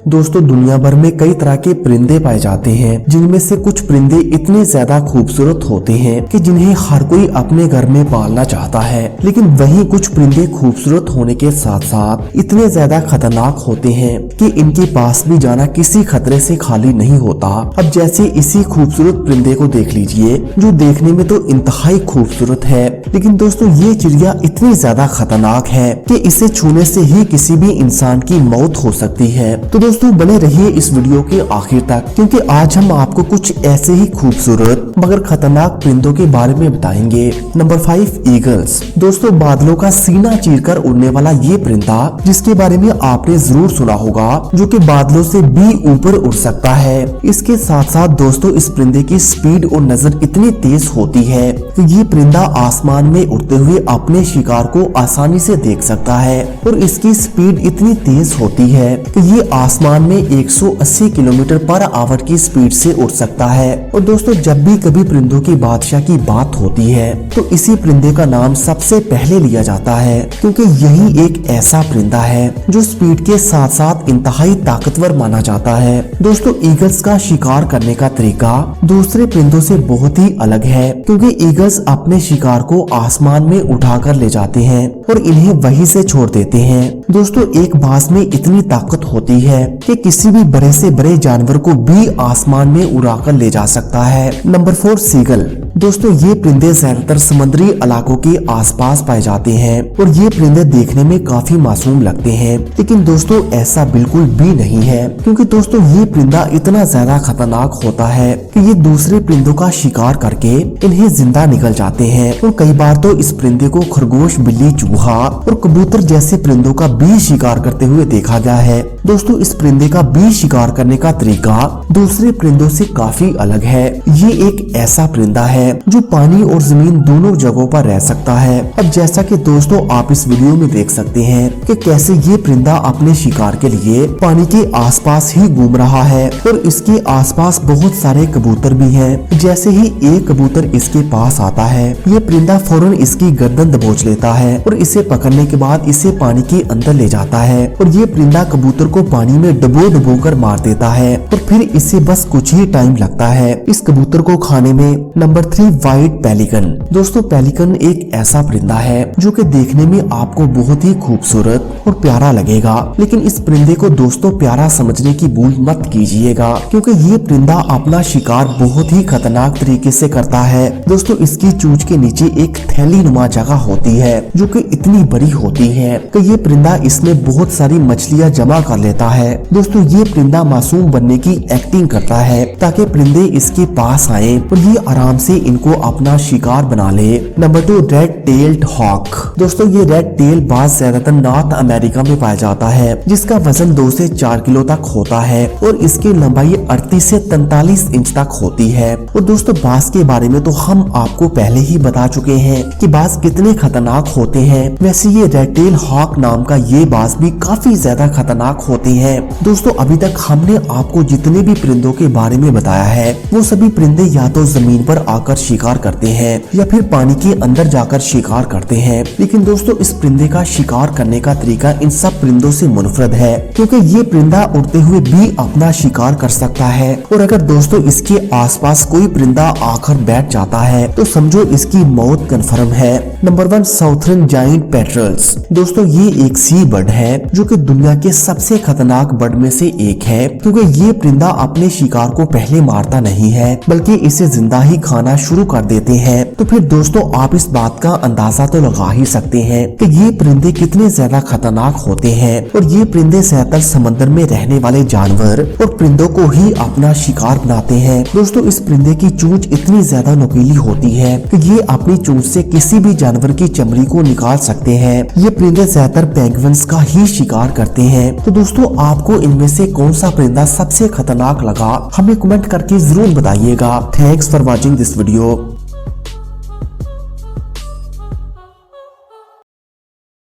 दोस्तों दुनिया भर में कई तरह के परिंदे पाए जाते हैं, जिनमें से कुछ परिंदे इतने ज्यादा खूबसूरत होते हैं कि जिन्हें हर कोई अपने घर में पालना चाहता है। लेकिन वहीं कुछ परिंदे खूबसूरत होने के साथ साथ इतने ज्यादा खतरनाक होते हैं कि इनके पास भी जाना किसी खतरे से खाली नहीं होता। अब जैसे इसी खूबसूरत परिंदे को देख लीजिए, जो देखने में तो इंतहाई खूबसूरत है, लेकिन दोस्तों ये चिड़िया इतनी ज्यादा खतरनाक है कि इसे छूने से ही किसी भी इंसान की मौत हो सकती है। तो दोस्तों बने रहिए इस वीडियो के आखिर तक, क्योंकि आज हम आपको कुछ ऐसे ही खूबसूरत मगर खतरनाक परिंदों के बारे में बताएंगे। Number 5, eagles. दोस्तों बादलों का सीना चीरकर उड़ने वाला ये परिंदा, जिसके बारे में आपने जरूर सुना होगा, जो कि बादलों से भी ऊपर उड़ सकता है। इसके साथ साथ दोस्तों इस परिंदे की स्पीड और नजर इतनी तेज होती है कि ये परिंदा आसमान में उड़ते हुए अपने शिकार को आसानी से देख सकता है, और इसकी स्पीड इतनी तेज होती है कि ये आसमान में 180 किलोमीटर पर आवर की स्पीड से उड़ सकता है। और दोस्तों जब भी कभी परिंदों की बादशाह की बात होती है तो इसी परिंदे का नाम सबसे पहले लिया जाता है, क्योंकि यही एक ऐसा परिंदा है जो स्पीड के साथ साथ इंतहाई ताकतवर माना जाता है। दोस्तों ईगल्स का शिकार करने का तरीका दूसरे परिंदों से बहुत ही अलग है, क्योंकि ईगल्स अपने शिकार को आसमान में उठाकर ले जाते हैं और इन्हें वहीं से छोड़ देते हैं। दोस्तों एक बाज में इतनी ताकत होती है कि किसी भी बड़े से बड़े जानवर को भी आसमान में उड़ाकर ले जा सकता है। Number 4, seagull. दोस्तों ये परिंदे ज्यादातर समुद्री इलाकों के आसपास पाए जाते हैं, और ये परिंदे देखने में काफी मासूम लगते हैं, लेकिन दोस्तों ऐसा बिल्कुल भी नहीं है, क्योंकि दोस्तों ये परिंदा इतना ज्यादा खतरनाक होता है कि ये दूसरे परिंदों का शिकार करके इन्हें जिंदा निकल जाते हैं। और कई बार तो इस परिंदे को खरगोश, बिल्ली, चूहा और कबूतर जैसे परिंदों का भी शिकार करते हुए देखा गया है। दोस्तों इस परिंदे का भी शिकार करने का तरीका दूसरे परिंदों से काफी अलग है। ये एक ऐसा परिंदा है जो पानी और जमीन दोनों जगहों पर रह सकता है। अब जैसा कि दोस्तों आप इस वीडियो में देख सकते हैं कि कैसे ये परिंदा अपने शिकार के लिए पानी के आसपास ही घूम रहा है, और इसके आसपास बहुत सारे कबूतर भी हैं। जैसे ही एक कबूतर इसके पास आता है, ये परिंदा फौरन इसकी गर्दन दबोच लेता है और इसे पकड़ने के बाद इसे पानी के अंदर ले जाता है, और ये परिंदा कबूतर को पानी में डबो कर मार देता है, और फिर इसे बस कुछ ही टाइम लगता है इस कबूतर को खाने में। Number 3, white pelican. दोस्तों पेलिकन एक ऐसा परिंदा है जो कि देखने में आपको बहुत ही खूबसूरत और प्यारा लगेगा, लेकिन इस परिंदे को दोस्तों प्यारा समझने की भूल मत कीजिएगा, क्योंकि ये परिंदा अपना शिकार बहुत ही खतरनाक तरीके से करता है। दोस्तों इसकी चोंच के नीचे एक थैली नुमा जगह होती है, जो कि इतनी बड़ी होती है कि ये परिंदा इसमें बहुत सारी मछलियां जमा कर लेता है। दोस्तों ये परिंदा मासूम बनने की एक्टिंग करता है ताकि परिंदे इसके पास आए और ये आराम से इनको अपना शिकार बना ले। Number 2, red tailed hawk. दोस्तों ये रेड टेल बाज ज्यादातर नॉर्थ अमेरिका में पाया जाता है, जिसका वजन 2 से 4 किलो तक होता है, और इसकी लंबाई 38 से 43 इंच तक होती है। और दोस्तों बाज के बारे में तो हम आपको पहले ही बता चुके हैं कि बाज कितने खतरनाक होते हैं। वैसे ये रेड टेल हॉक नाम का ये बाज भी काफी ज्यादा खतरनाक होते हैं। दोस्तों अभी तक हमने आपको जितने भी परिंदों के बारे में बताया है, वो सभी परिंदे या तो जमीन पर आकर शिकार करते हैं या फिर पानी के अंदर जाकर शिकार करते हैं, लेकिन दोस्तों इस परिंदे का शिकार करने का तरीका इन सब परिंदों से मुनफरद है, क्योंकि ये परिंदा उड़ते हुए भी अपना शिकार कर सकता है। और अगर दोस्तों इसके आसपास कोई परिंदा आकर बैठ जाता है तो समझो इसकी मौत कन्फर्म है। Number 1, southern giant petrels. दोस्तों ये एक सी बर्ड है जो कि दुनिया के सबसे खतरनाक बर्ड में से एक है, क्योंकि ये परिंदा अपने शिकार को पहले मारता नहीं है, बल्कि इसे जिंदा ही खाना शुरू कर देते हैं। तो फिर दोस्तों आप इस बात का अंदाजा तो लगा ही सकते हैं कि ये परिंदे कितने ज्यादा खतरनाक होते हैं। और ये परिंदे ज्यादातर समंदर में रहने वाले जानवर और परिंदों को ही अपना शिकार बनाते हैं। दोस्तों इस परिंदे की चोंच इतनी ज्यादा नुकीली होती है कि ये अपनी चोंच से किसी भी जानवर की चमड़ी को निकाल सकते हैं। ये परिंदे ज्यादातर पेंगुइन्स का ही शिकार करते हैं। तो दोस्तों आपको इनमें से कौन सा परिंदा सबसे खतरनाक लगा, हमें कमेंट करके जरूर बताइएगा। Thanks for watching this video.